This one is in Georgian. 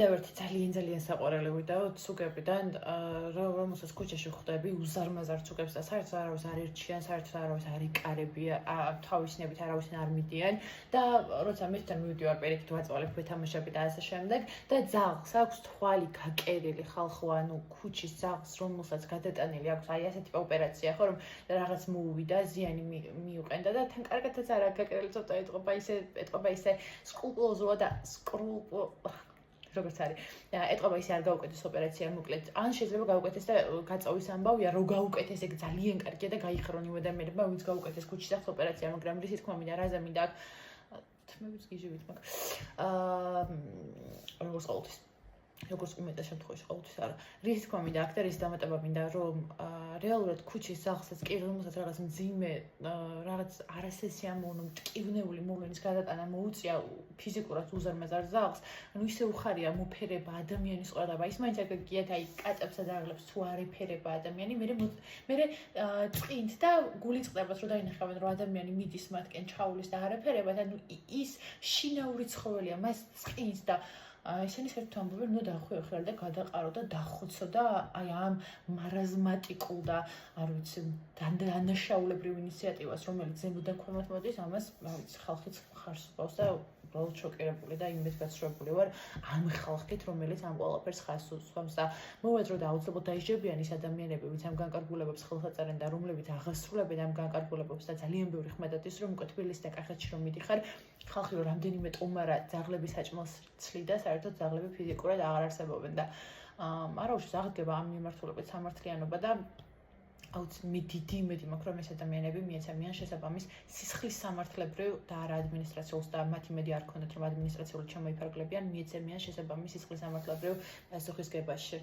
ერთი ძალიან საყვარელი და ცუგებიდან რომელსაც ქუჩაში ხვდები უზარმაზარ ცუგებს და საერთოდ არავის არ ირჩიან, საერთოდ არავის არ იკარებია, თავისნებით არავის არ მიდიან და როცა მისთან მივდივარ პირიქით ვაწვალებ ვეთამაშები და ასე შემდეგ და ძაღლს აქვს თვალი გაკერილი ხალხო, ანუ ქუჩის ძაღლს რომელსაც გადატანილი აქვს აი ასეთი ოპერაცია ხო რომ რაღაც მოუვიდა, ზიანი მიუყენდა და თან კარგადაც არა გაკერილი ცოტა ეტყობა ისე სკრუპულოზოა და როგორც არის. ეტყობა ისე არ გაუკეთეს ოპერაცია, მოკლედ. ან შეიძლება გაუკეთეს და გაწოვის ამბავია, რომ გაუკეთეს, ეგ ძალიან კარგია და გაიხრონ იმ ადამიანებმა, ვინც გაუკეთეს ქუჩის ახს ოპერაცია, მაგრამ რისი თქმა მინდა, რაზე მინდა თმებით გიჟებით მაგ. როგორც ყოველთვის. როგორც უმეტეს შემთხვევაში ყოველთვის არა. რისი თქმა მინდა, აქ და რის დამატება მინდა, რომ რეალურად ქუჩის ძაღლსაც კი რომელსაც რაღაც მძიმე, რაღაც არასესიამოვნო, მტკივნეული მოვლენის გადატანა მოუწია ფიზიკურად უზარმაზარ ძაღლს, ანუ ისე უხარია მოფერება ადამიანის ყურადღება. ის მაინც არ გიგიათ აი კატებსა და ძაღლებს თუ არ ეფერება ადამიანი, მე წყინთ და გული წყდებათ რომ დაინახავენ რომ ადამიანი მიდის მათკენ ჩაულის და არ ეფერებათ, ანუ ის შინაური ცხოველია, მას წყინთ და ესენი საერთოდ ამბობენ, ნუ დახვიო ხელი და გადაყარო და დახოცო და აი ამ მარაზმატიკულ და არ ვიცი, დანაშაულებრივ ინიციატივას, რომელიც ზემოდან ქვემოთ მოდის, ამას რა ვიცი, ხალხიც ხარს უყავს და უბრალოდ შოკირებული და იმით გასწრებული ვარ ამ ხალხით, რომელიც ამ ყველაფერს ხარს უსვამს და მოვედრო და აუცილებლად დაიჯებიან ის ადამიანები, ვინც ამ განკარგულებებს ხელს აწარენ და რომლებიც აღასრულებენ ამ განკარგულებებს და ძალიან ბევრი ხმედად ის რომ უკვე თბილისს და კახეთში რომ მიდიხარ, ხალხი რომ რამდენიმე ტომარა ძაღლების საჭმელს ცლიდა, საერთოდ ძაღლები ფიზიკურად აღარ არსებობენ და არა უშავს აღდგება ამ მიმართულებით სამართლიანობა და აუცილებლად დიდი იმედი მაქვს რომ ეს ადამიანები მიეცემიან შესაბამის სისხლის სამართლებრივ და არა ადმინისტრაციულს და მათ იმედი არ ქონდათ რომ ადმინისტრაციულად შემოიფარგლებიან, მიეცემიან შესაბამის სისხლის სამართლებრივ პასუხისგებაში.